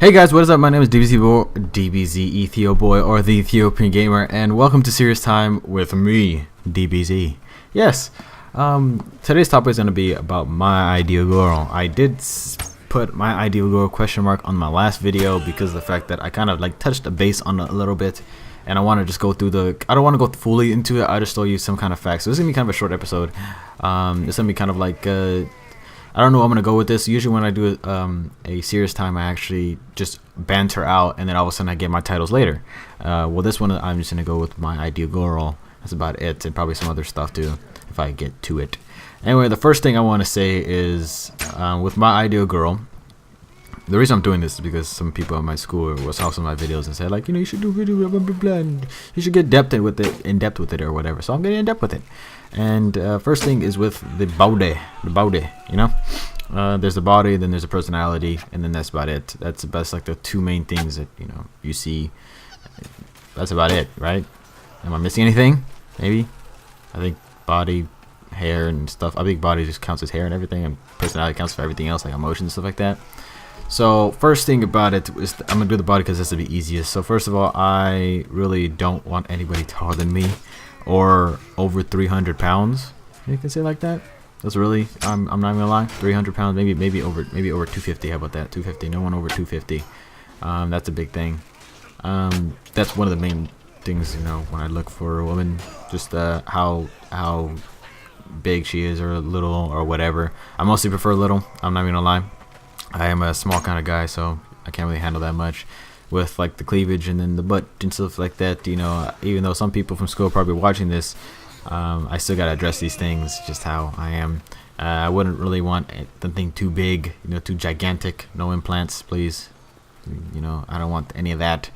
Hey guys, what is up? My name is dbzethioboy, or the Ethiopian Gamer, and welcome to Serious Time with me, DBZ. Yes, today's topic is going to be about my ideal girl. I did put my ideal girl question mark on my last video because of the fact that I kind of like touched the base on it a little bit, and I want to just go through I don't want to go fully into it. I just show you some kind of facts. So this is going to be kind of a short episode. It's going to be kind of like I don't know where I'm going to go with this. Usually when I do a serious time, I actually just banter out, and then all of a sudden I get my titles later. Well, this one I'm just going to go with my ideal girl. That's about it, and probably some other stuff too, if I get to it. Anyway, the first thing I want to say is, with my ideal girl, the reason I'm doing this is because some people at my school saw some of my videos and said, like, you know, you should do video, blah, blah, blah, blah, and you should get in depth with it or whatever. So I'm getting in depth with it. And first thing is with the body, you know. There's the body, then there's the personality, and then that's about it. That's like the two main things that, you know, you see. That's about it, right? Am I missing anything? Maybe. I think body, hair, and stuff. I think body just counts as hair and everything, and personality counts for everything else, like emotions and stuff like that. So first thing about it is I'm gonna do the body because that's the easiest. So first of all, I really don't want anybody taller than me or over 300 pounds. You can say it like that. That's really, I'm not even gonna lie, 300 pounds, maybe over 250. How about that? 250. No one over 250. That's a big thing. That's one of the main things, you know, when I look for a woman, just how big she is, or little, or whatever. I mostly prefer little. I'm not even gonna lie. I am a small kind of guy, so I can't really handle that much with like the cleavage and then the butt and stuff like that. You know, even though some people from school are probably watching this, I still gotta address these things, just how I am. I wouldn't really want something too big, you know, too gigantic. No implants, please. You know, I don't want any of that.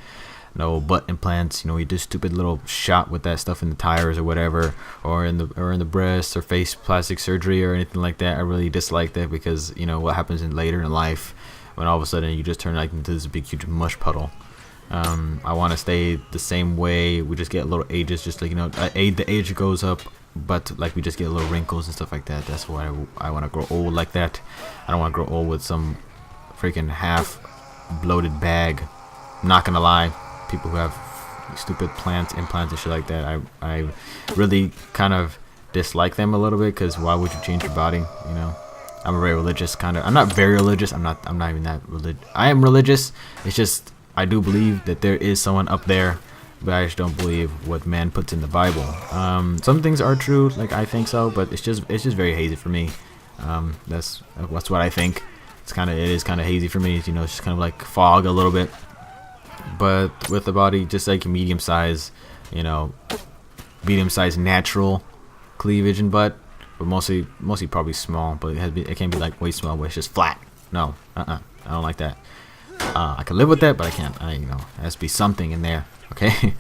No butt implants. You know, you do stupid little shot with that stuff in the tires or whatever, or in the breast, or face plastic surgery or anything like that. I really dislike that because, you know, what happens later in life when all of a sudden you just turn like into this big huge mush puddle. I want to stay the same way. We just get little ages, just like, you know, the age goes up, but like we just get little wrinkles and stuff like that. That's why I want to grow old like that. I don't want to grow old with some freaking half bloated bag. I'm not gonna lie, people who have stupid implants and shit like that, I really kind of dislike them a little bit, because why would you change your body? You know, I'm a very religious kind of. I'm not very religious. I'm not even that religious. I am religious. It's just I do believe that there is someone up there, but I just don't believe what man puts in the Bible. Some things are true, like I think so, but it's just very hazy for me. That's what I think. It is kind of hazy for me. You know, it's just kind of like fog a little bit. But with the body, just like medium size, you know, medium size natural cleavage and butt, but mostly probably small. But it can't be like way small, but it's just flat. No, I don't like that. I can live with that, but I can't. You know, it has to be something in there. Okay.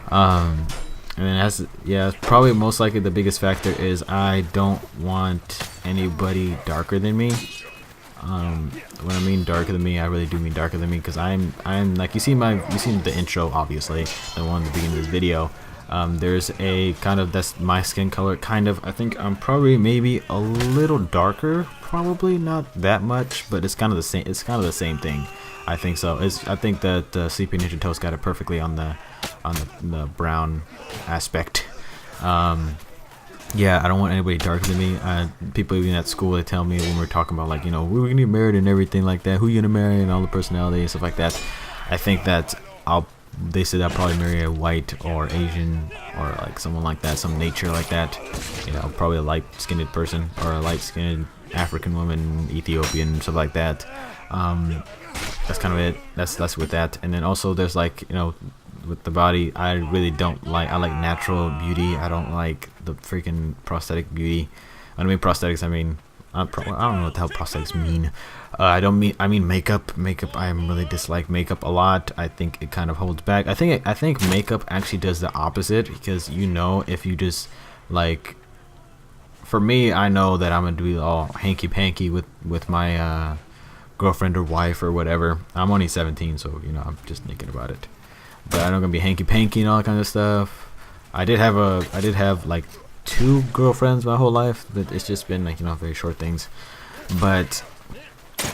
And then probably most likely the biggest factor is I don't want anybody darker than me. When I mean darker than me, I really do mean darker than me, because I'm like, you seen the intro, obviously, the one at the beginning of this video. There's a kind of, that's my skin color, kind of. I think I'm probably maybe a little darker, probably not that much, but it's kind of the same. It's kind of the same thing. I think so. I think that Sleepy Ninja Toast got it perfectly on the brown aspect. Yeah, I don't want anybody darker than me. People even at school, they tell me when we're talking about, like, you know, we're gonna get married and everything like that, who you gonna marry and all the personality and stuff like that. I think that they said I'll probably marry a white or Asian or like someone like that, some nature like that. You know, probably a light-skinned person or a light-skinned African woman, Ethiopian, stuff like that. That's kind of it. That's with that. And then also there's, like, you know, with the body, I really don't like. I like natural beauty. I don't like the freaking prosthetic beauty. When I mean prosthetics, I mean I don't know what the hell prosthetics mean. I mean makeup. I really dislike makeup a lot. I think it kind of holds back. I think makeup actually does the opposite, because, you know, if you just, like, for me, I know that I'm gonna do all hanky panky with my girlfriend or wife or whatever. I'm only 17, so, you know, I'm just thinking about it. But I'm not gonna be hanky panky and all that kind of stuff. I did have like 2 girlfriends my whole life, but it's just been like, you know, very short things. But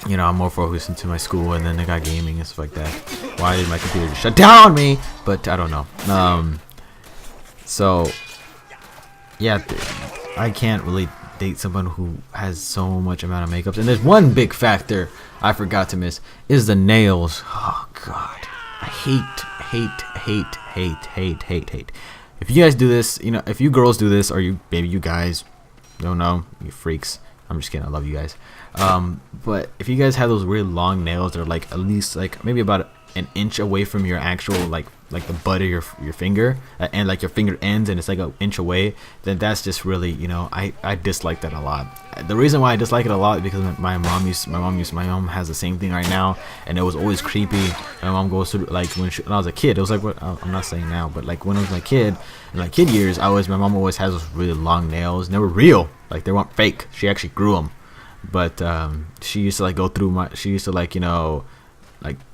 you know, I'm more focused into my school, and then I got gaming and stuff like that. Why did my computer just shut down on me? But I don't know. So yeah, I can't really date someone who has so much amount of makeup. And there's one big factor I forgot to miss, is the nails. Oh god, I hate. If you guys do this, you know, if you girls do this, or you, maybe you guys, don't know, you freaks. I'm just kidding. I love you guys. But if you guys have those weird long nails that are like at least like maybe about an inch away from your actual like the butt of your finger, and like your finger ends, and it's like an inch away, then that's just really, you know, I dislike that a lot. The reason why I dislike it a lot is because my mom has the same thing right now, and it was always creepy. My mom goes through, like when I was a kid, it was like, what, I'm not saying now, but like when I was my kid, in my kid years, my mom always has those really long nails, and they were real, like they weren't fake. She actually grew them. But she used to like go through she used to like, you know,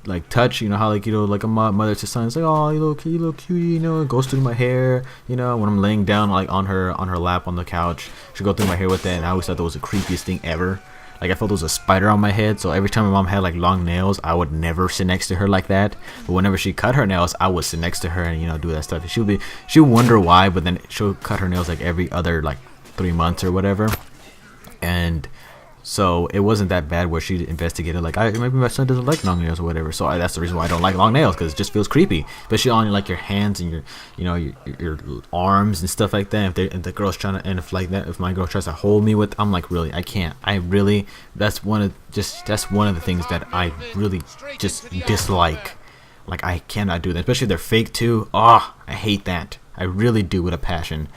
like touch, you know how like, you know, like a mother to son, it's like, oh, you little cutie, you know, it goes through my hair, you know, when I'm laying down like on her lap on the couch, she'd go through my hair with that, and I always thought that was the creepiest thing ever. Like I felt there was a spider on my head, so every time my mom had like long nails, I would never sit next to her like that. But whenever she cut her nails, I would sit next to her and, you know, do that stuff. She'll wonder why, but then she'll cut her nails like every other like 3 months or whatever. And so it wasn't that bad where she investigated like, maybe my son doesn't like long nails or whatever. So that's the reason why I don't like long nails, because it just feels creepy, especially on like your hands and your, you know, your arms and stuff like that. If the girl's trying to, and if my girl tries to hold me with, I'm like, really, I can't. That's one of the things that I really just dislike. Like I cannot do that, especially if they're fake too. Oh, I hate that. I really do, with a passion.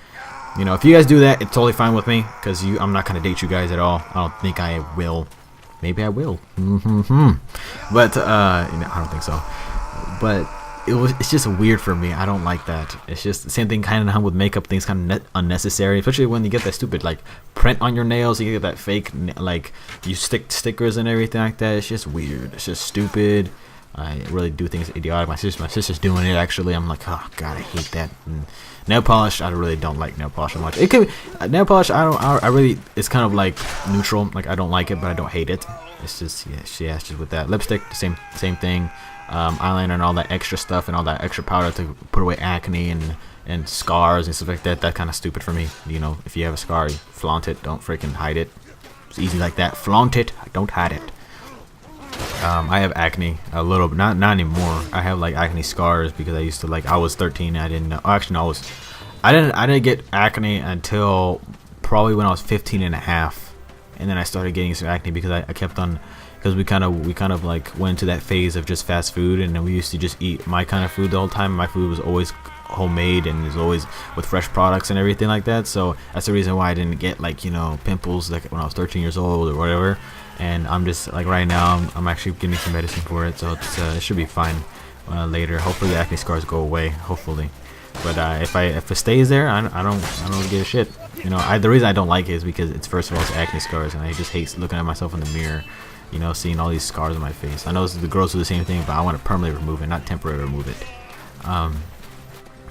You know, if you guys do that, it's totally fine with me, because I'm not gonna date you guys at all. I don't think I will. Maybe I will. But you know, I don't think so. But it's just weird for me. I don't like that. It's just the same thing kind of with makeup things, kind of unnecessary, especially when you get that stupid like print on your nails. You get that fake like you stick stickers and everything like that. It's just weird. It's just stupid. I really do think it's idiotic. My sister's doing it actually. I'm like, oh god, I hate that. And nail polish, I really don't like nail polish so much. It could nail polish. I really, it's kind of like neutral. Like I don't like it, but I don't hate it. It's just it's just with that lipstick, same thing. Eyeliner and all that extra stuff and all that extra powder to put away acne and scars and stuff like that. That's kind of stupid for me. You know, if you have a scar, you flaunt it. Don't freaking hide it. It's easy like that. Flaunt it. Don't hide it. I have acne a little, not anymore. I have like acne scars because I used to, like, I was 13 and I didn't know. Actually, no, I didn't get acne until probably when I was 15 and a half, and then I started getting some acne because I kept on, because we kind of like went to that phase of just fast food, and then we used to just eat my kind of food the whole time. My food was always homemade and is always with fresh products and everything like that. So that's the reason why I didn't get, like, you know, pimples like when I was 13 years old or whatever. And I'm just like, right now I'm actually getting some medicine for it, so it should be fine later. Hopefully the acne scars go away, hopefully. But if it stays there, I don't give a shit. You know, the reason I don't like it is because it's, first of all, it's acne scars, and I just hate looking at myself in the mirror, you know, seeing all these scars on my face. I know the girls do the same thing, but I want to permanently remove it, not temporarily remove it.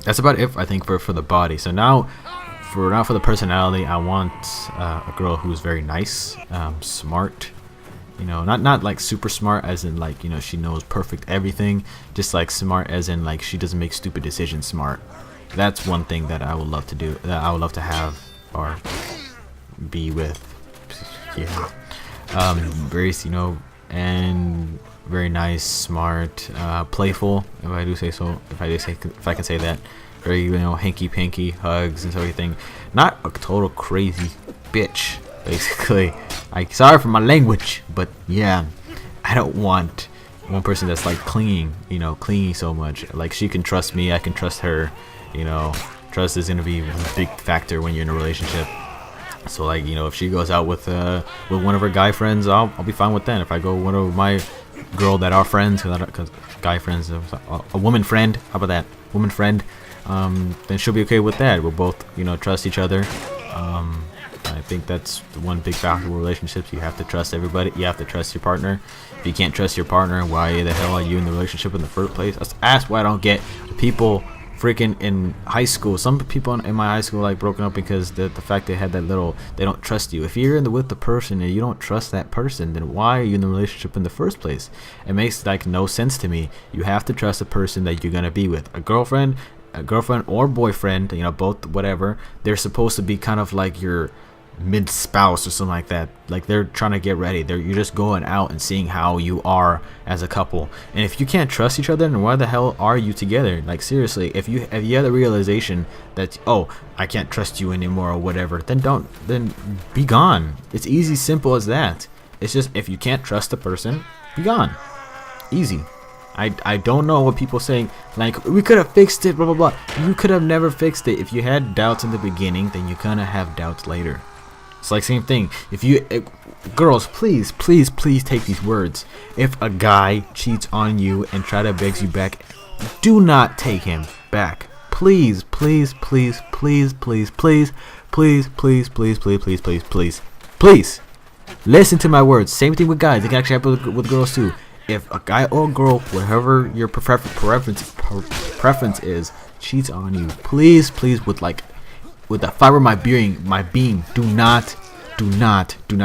That's about it, I think, for the body. So now for the personality, I want a girl who's very nice, smart. You know, not like super smart as in like, you know, she knows perfect everything, just like smart as in like she doesn't make stupid decisions smart. That's one thing that I would love to do, that I would love to have or be with. Yeah. Very, you know, and very nice, smart, playful, if I can say that. Very, you know, hanky panky hugs and everything. Not a total crazy bitch, basically. Sorry for my language, but yeah, I don't want one person that's like clinging, you know, clingy so much. Like, she can trust me, I can trust her. You know, trust is gonna be a big factor when you're in a relationship. So, like, you know, if she goes out with one of her guy friends, I'll be fine with that. If I go with one of my girl that are friends, because guy friends, a woman friend, how about that, woman friend, then she'll be okay with that. We'll both, you know, trust each other. I think that's the one big factor with relationships. You have to trust everybody. You have to trust your partner. If you can't trust your partner, why the hell are you in the relationship in the first place? That's why I don't get people freaking in high school, some people in my high school like broken up because the fact they had that little, they don't trust you. If you're with the person and you don't trust that person, then why are you in the relationship in the first place? It makes like no sense to me. You have to trust the person that you're gonna be with. A girlfriend or boyfriend, you know, both, whatever, they're supposed to be kind of like your mid spouse or something like that. Like they're trying to get ready, you're just going out and seeing how you are as a couple. And if you can't trust each other, then why the hell are you together? Like seriously, if you have the realization that, oh, I can't trust you anymore or whatever, then be gone. It's easy, simple as that. It's just, if you can't trust the person, be gone. Easy. I don't know what people saying, like, we could have fixed it, blah blah blah. You could have never fixed it. If you had doubts in the beginning, then you're gonna have doubts later. It's like same thing. If you girls, please take these words. If a guy cheats on you and try to beg you back, do not take him back. Please listen to my words. Same thing with guys. It can actually happen with girls too. If a guy or girl, whatever your preference is, cheats on you, please, with the fiber of my being, do not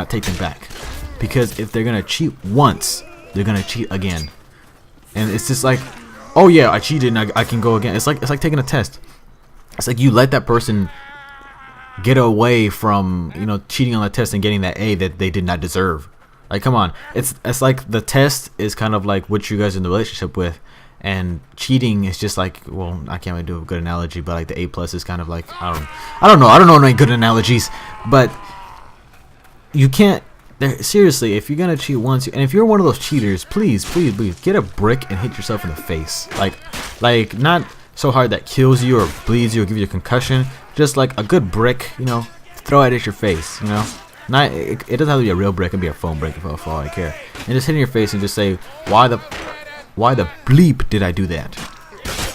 take them back. Because if they're gonna cheat once, they're gonna cheat again. And it's just like, oh yeah, I cheated and I can go again. It's like taking a test. It's like you let that person get away from, you know, cheating on the test and getting that A that they did not deserve. Like, come on. It's like the test is kind of like what you guys are in the relationship with, and cheating is just like, well, I can't really do a good analogy, but like the A+ is kind of like, I don't know any good analogies, but you can't. Seriously, if you're gonna cheat once, and if you're one of those cheaters, please get a brick and hit yourself in the face. Like not so hard that kills you or bleeds you or gives you a concussion. Just like a good brick, you know, throw it at your face, you know. Not it doesn't have to be a real brick. It can be a foam brick for all I care. And just hit in your face and just say, why the bleep did I do that?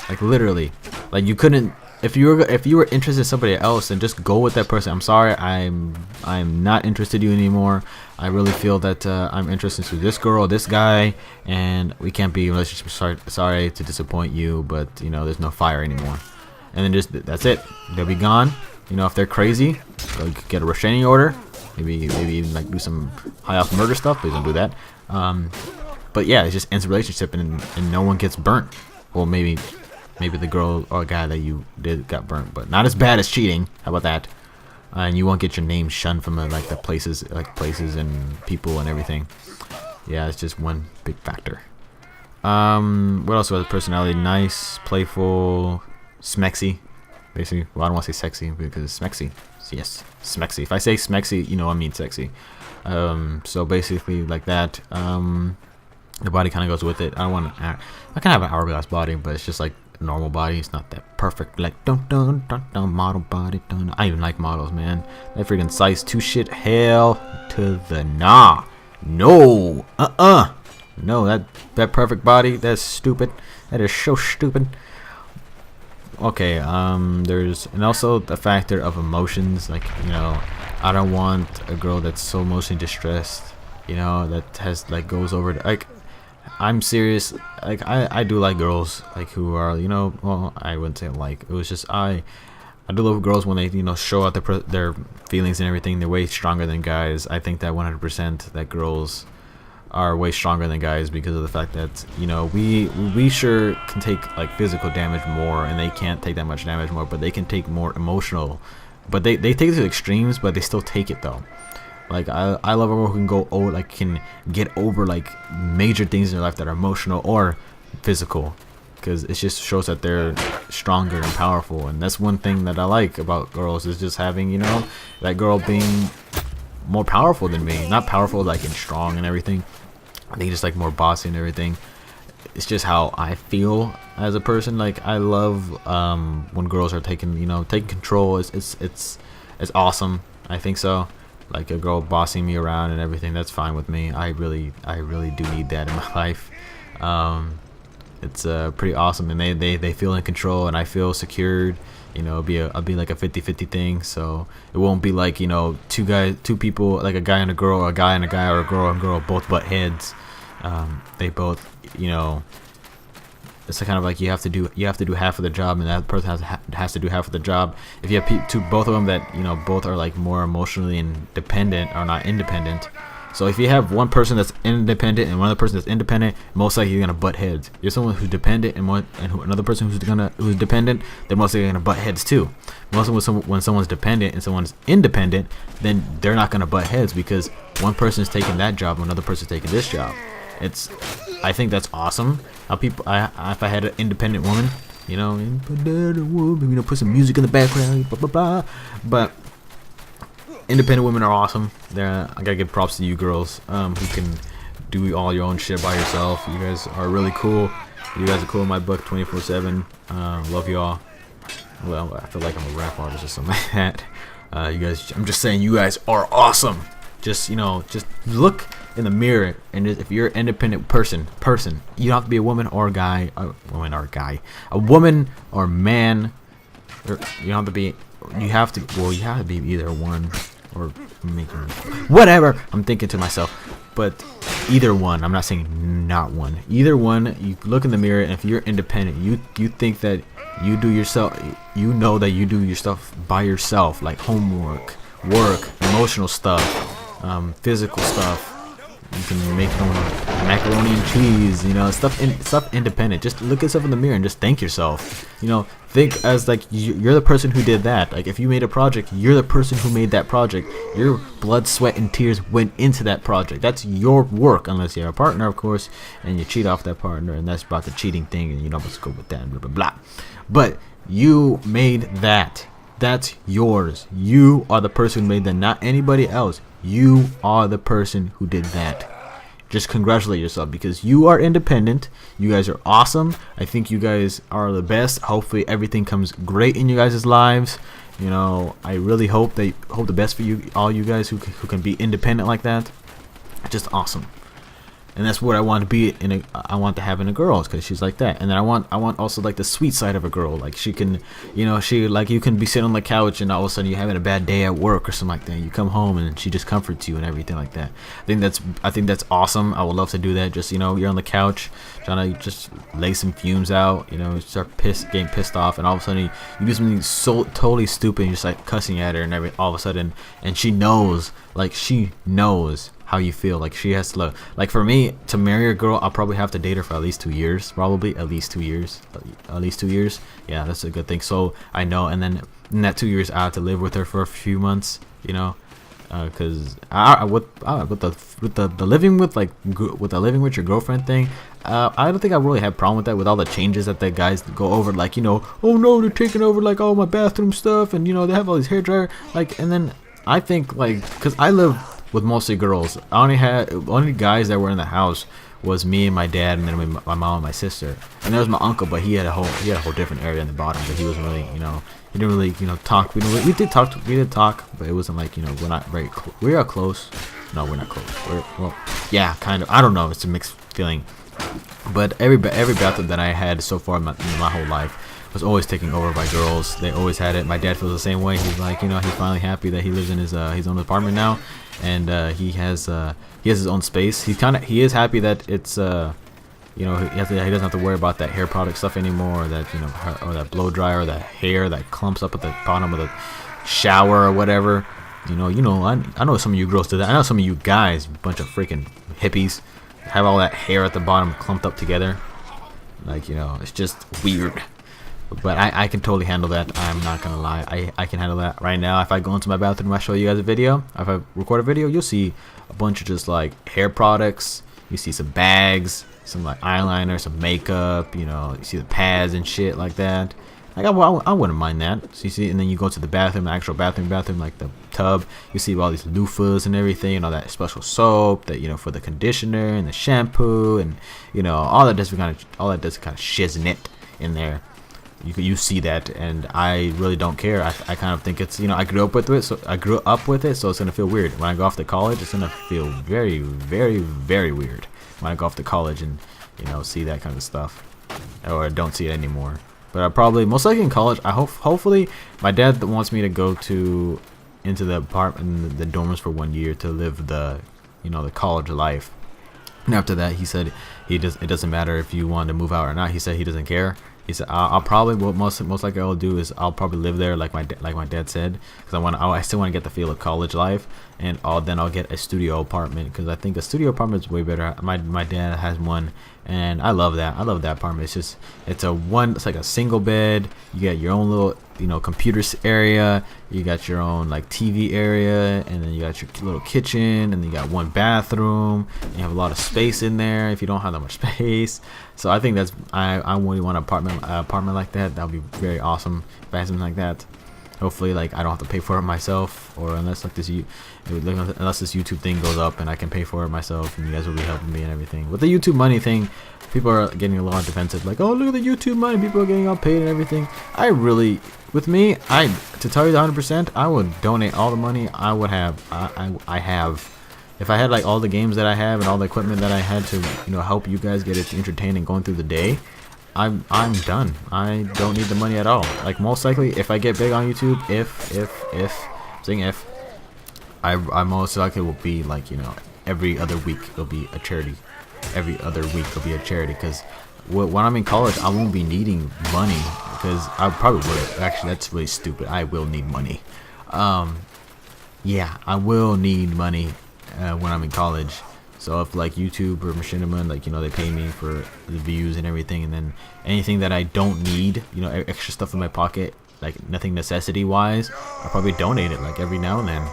Like literally, like you couldn't. If you were interested in somebody else, then just go with that person. I'm sorry, I'm not interested in you anymore. I really feel that I'm interested in this girl, this guy, and we can't be in a relationship. Sorry to disappoint you, but you know there's no fire anymore. And then just that's it. They'll be gone. You know, if they're crazy, they'll get a restraining order. Maybe even like do some high off murder stuff. Please don't do that. But yeah, it just ends the relationship and no one gets burnt. Well, maybe the girl or guy that you did got burnt, but not as bad as cheating. How about that? And you won't get your name shunned from like the places and people and everything. Yeah, it's just one big factor. What else was the personality? Nice, playful, smexy. Basically, well, I don't want to say sexy because it's smexy. Yes, smexy. If I say smexy, you know I mean sexy. So basically like that. The body kind of goes with it. I can have an hourglass body, but it's just like a normal body. It's not that perfect, like dun model body. I even like models, man. That freaking size 2 shit. Hell to the nah. No. No, that perfect body. That's stupid. That is so stupid. Okay, there's, and also the factor of emotions, like, you know, I don't want a girl that's so emotionally distressed, you know, that has, like, goes over to, like, I'm serious, like, I do like girls, like, who are, you know, well, I wouldn't say like, it was just, I do love girls when they, you know, show out their feelings and everything. They're way stronger than guys. I think that 100% that girls are way stronger than guys because of the fact that, you know, we sure can take like physical damage more, and they can't take that much damage more, but they can take more emotional, but they take it to extremes, but they still take it though. Like I love a girl who can go over, like, can get over like major things in their life that are emotional or physical, because it just shows that they're stronger and powerful. And that's one thing that I like about girls, is just having, you know, that girl being more powerful than me. Not powerful like in strong and everything, I think just like more bossy and everything. It's just how I feel as a person. Like I love when girls are taking control. It's awesome. I think so. Like a girl bossing me around and everything, that's fine with me. I really do need that in my life. It's pretty awesome, and they feel in control, and I feel secured. You know, it'll be like a 50-50 thing, so it won't be like, you know, two people, like a guy and a girl, or a guy and a guy, or a girl and girl both butt heads. They both, you know, it's kind of like you have to do half of the job, and that person has to do half of the job. If you have both of them that both are like more emotionally independent or not independent. So if you have one person that's independent and one other person that's independent, most likely you're gonna butt heads. You're someone who's dependent and another person who's dependent, they're most likely gonna butt heads too. Mostly when someone's dependent and someone's independent, then they're not gonna butt heads because one person's taking that job, and another person's taking this job. I think that's awesome. How if I had an independent woman, put some music in the background, blah blah blah. But independent women are awesome. I gotta give props to you girls who can do all your own shit by yourself. You guys are really cool. You guys are cool in my book 24/7. Love y'all. Well, I feel like I'm a rap artist or something like that. You guys, I'm just saying, you guys are awesome. Just look in the mirror, and if you're an independent person, you don't have to be a woman or a guy, a woman or man. Or you don't have to be. You have to be either one or making whatever. I'm thinking to myself, but either one. I'm not saying not one. Either one. You look in the mirror, and if you're independent, you think that you do yourself. You know that you do your stuff by yourself, like homework, work, emotional stuff, physical stuff. You can make your own macaroni and cheese, stuff independent. Just look yourself in the mirror and just thank yourself. Think as like you're the person who did that. Like if you made a project, you're the person who made that project. Your blood, sweat, and tears went into that project. That's your work, unless you have a partner, of course, and you cheat off that partner, and that's about the cheating thing, and let's go with that, and blah blah blah. But you made that. That's yours. You are the person who made that, not anybody else. You are the person who did that. Just congratulate yourself because you are independent. You guys are awesome. I think you guys are the best. Hopefully everything comes great in you guys' lives. I really hope the best for you, all you guys who can be independent like that. Just awesome. And that's what I want to be I want to have in a girl, because she's like that. And then I want also like the sweet side of a girl, like she can, she like you can be sitting on the couch and all of a sudden you're having a bad day at work or something like that. You come home and she just comforts you and everything like that. I think that's awesome. I would love to do that. Just you're on the couch trying to just lay some fumes out. Start getting pissed off, and all of a sudden you do something so totally stupid, and you're just like cussing at her and everything. All of a sudden, and she knows how you feel. Like she has to love. Like for me to marry a girl, I'll probably have to date her for at least 2 years. Probably at least 2 years. Yeah, that's a good thing. So I know, and then in that 2 years I have to live with her for a few months. Because with the living with your girlfriend thing, I don't think I really have a problem with that. With all the changes that the guys go over, like oh no, they're taking over like all my bathroom stuff, and they have all these hair dryer, like, and then I think like, because I live with mostly girls. Only guys that were in the house was me and my dad, and then my mom and my sister, and there was my uncle, but he had a whole different area in the bottom, but he wasn't really he didn't really talk. We did talk, but it wasn't like we're not very we are close. No, we're not close. Yeah, kind of. I don't know. It's a mixed feeling. But every bathroom that I had so far in my whole life was always taken over by girls. They always had it. My dad feels the same way. He's like, he's finally happy that he lives in his own apartment now, and he has his own space. He is happy that it's he doesn't have to worry about that hair product stuff anymore, or that or that blow dryer, or that hair that clumps up at the bottom of the shower or whatever. I know some of you girls do that. I know some of you guys, bunch of freaking hippies, have all that hair at the bottom clumped up together. Like it's just weird. But I can totally handle that. I'm not gonna lie. I can handle that right now. If I go into my bathroom, I show you guys a video. If I record a video, you'll see a bunch of just like hair products. You see some bags, some like eyeliner, some makeup. You see the pads and shit like that. Like I wouldn't mind that. So you see, and then you go to the bathroom, the actual bathroom, like the tub. You see all these loofahs and everything, and all that special soap that for the conditioner and the shampoo, and all that does kind of shiznit in there. You see that, and I really don't care. I kind of think it's I grew up with it, so it's gonna feel weird when I go off to college. It's gonna feel very, very, very weird when I go off to college and see that kind of stuff, or I don't see it anymore. But I probably most likely in college. Hopefully my dad wants me to go into the apartment, the dorms for 1 year to live the the college life. And after that, he said it doesn't matter if you want to move out or not. He said he doesn't care. He said I'll probably, what most likely I'll do is I'll probably live there like my dad said, because I still want to get the feel of college life, and then I'll get a studio apartment, because I think a studio apartment is way better. My dad has one, and I love that. I love that apartment. It's like a single bed. You get your own little computer area. You got your own like TV area, and then you got your little kitchen, and then you got one bathroom. And you have a lot of space in there if you don't have that much space. So I think I really want an apartment like that. That would be very awesome if I had something like that. Hopefully, like, I don't have to pay for it myself, or unless this YouTube thing goes up and I can pay for it myself, and you guys will be helping me and everything. With the YouTube money thing, people are getting a little defensive, like, oh, look at the YouTube money, people are getting all paid and everything. With me, to tell you the 100%, I would donate all the money I would have. I have. If I had like all the games that I have and all the equipment that I had to help you guys get it entertained and going through the day, I'm done. I don't need the money at all. Like, most likely, if I get big on YouTube, I most likely will be like, every other week it'll be a charity. Every other week it'll be a charity, because when I'm in college, I won't be needing money, because I probably would. Actually, that's really stupid. I will need money. Yeah, I will need money when I'm in college. So if like YouTube or Machinima, like they pay me for the views and everything, and then anything that I don't need, extra stuff in my pocket, like nothing necessity wise, I'll probably donate it like every now and then.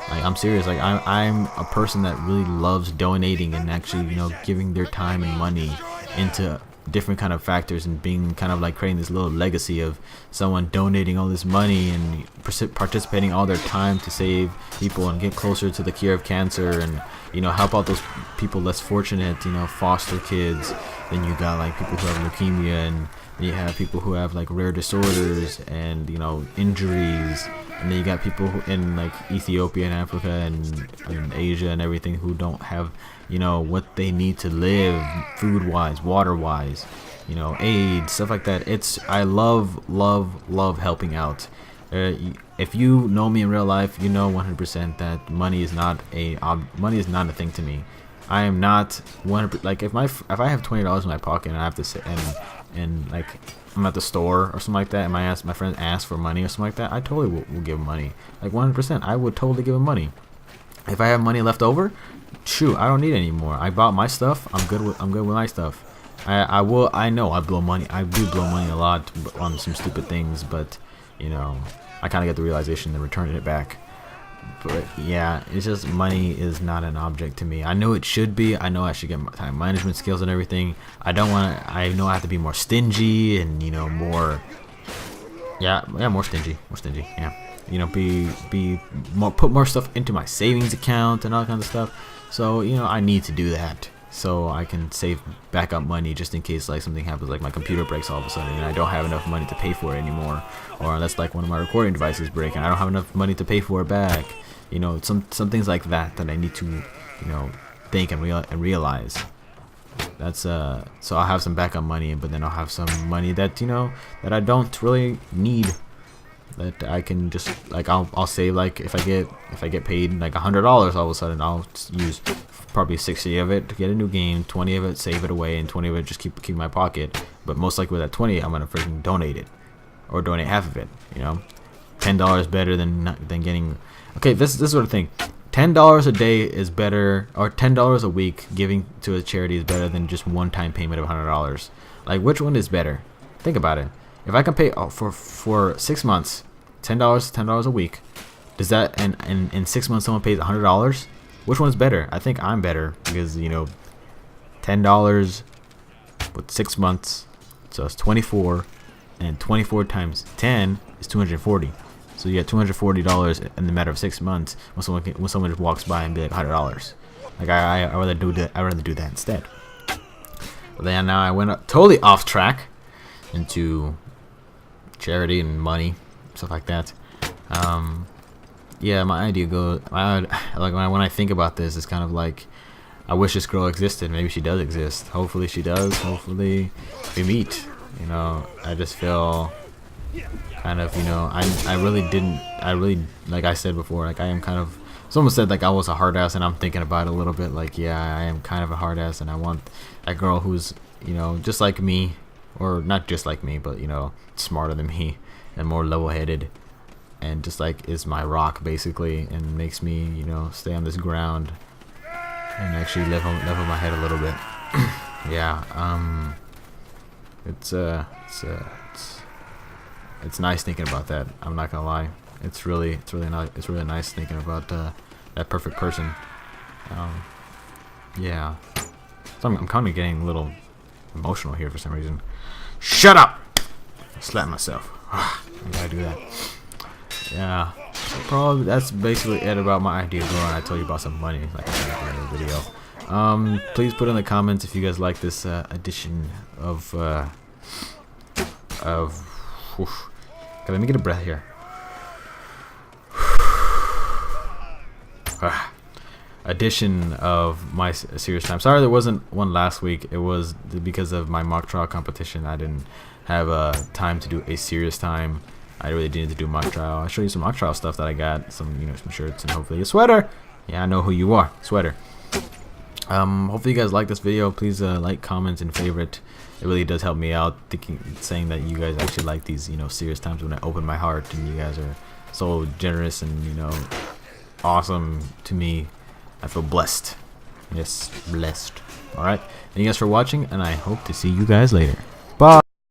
Like, I'm serious. Like, I'm a person that really loves donating and actually giving their time and money into different kind of factors, and being kind of like creating this little legacy of someone donating all this money and participating all their time to save people and get closer to the cure of cancer, and help out those people less fortunate, foster kids. Then you got like people who have leukemia, and you have people who have like rare disorders and injuries, and then you got people who in like Ethiopia and Africa and Asia and everything, who don't have what they need to live, food wise, water wise, aid, stuff like that. I love helping out. If you know me in real life, 100% that money is not a thing to me. I am not 100%, like, if I have $20 in my pocket and I have to sit and like I'm at the store or something like that, and my friend asks for money or something like that, I totally will give him money. Like, 100%, I would totally give him money. If I have money left over, shoot, I don't need any more. I bought my stuff. I'm good with my stuff. I know I blow money. I do blow money a lot on some stupid things, but I kind of get the realization and returning it back. But yeah, it's just, money is not an object to me. I know it should be. I know I should get time management skills and everything. I know I have to be more stingy and more. Yeah, more stingy. Yeah. Put more stuff into my savings account and all kind of stuff. So I need to do that, so I can save backup money just in case like something happens, like my computer breaks all of a sudden and I don't have enough money to pay for it anymore, or unless like one of my recording devices break and I don't have enough money to pay for it back. Some things like that I need to think and realize. That's so I'll have some backup money, but then I'll have some money that that I don't really need, that I can just like I'll save. Like if I get paid like $100 all of a sudden, I'll use probably 60 of it to get a new game, 20 of it save it away, and 20 of it just keep in my pocket. But most likely with that 20, I'm gonna freaking donate it, or donate half of it. $10 better than getting. Okay, this is what I think. $10 a day is better, or $10 a week giving to a charity is better than just one-time payment of $100. Like, which one is better? Think about it. If I can pay for 6 months, $10 a week, does that in 6 months someone pays $100? Which one's better? I think I'm better, because $10 with 6 months, so it's 24, and 24 times 10 is 240. So you get $240 in the matter of 6 months when someone just walks by and be like $100. Like I rather do that. I rather do that instead. But then now I went totally off track into charity and money, stuff like that. Yeah, my idea goes. Like when I think about this, it's kind of like, I wish this girl existed. Maybe she does exist. Hopefully she does. Hopefully we meet. I just feel kind of, I really, like I said before, like I am kind of someone said like I was a hard ass, and I'm thinking about it a little bit. Like, yeah, I am kind of a hard ass, and I want a girl who's, you know, just like me, or not just like me, but, you know, smarter than me and more level-headed, and just like is my rock basically, and makes me, you know, stay on this ground and actually level my head a little bit. Yeah, it's nice thinking about that. I'm not gonna lie. It's really nice thinking about that perfect person. Yeah. So I'm kind of getting a little emotional here for some reason. Shut up! I slap myself. I gotta do that. Yeah. So probably that's basically it about my idea girl, and I told you about some money, like I said at the end of the video. Please put in the comments if you guys like this edition of okay, let me get a breath here. Edition of my serious time. Sorry there wasn't one last week. It was because of my mock trial competition. I didn't have time to do a serious time. I really needed to do mock trial. I'll show you some mock trial stuff that I got. Some, you know, some shirts and hopefully a sweater. Yeah, I know who you are. Sweater. Hopefully you guys like this video. Please like, comment, and favorite. It really does help me out, saying that you guys actually like these, you know, serious times when I open my heart, and you guys are so generous and, you know, awesome to me. I feel blessed. Yes, blessed. Alright, thank you guys for watching, and I hope to see you guys later.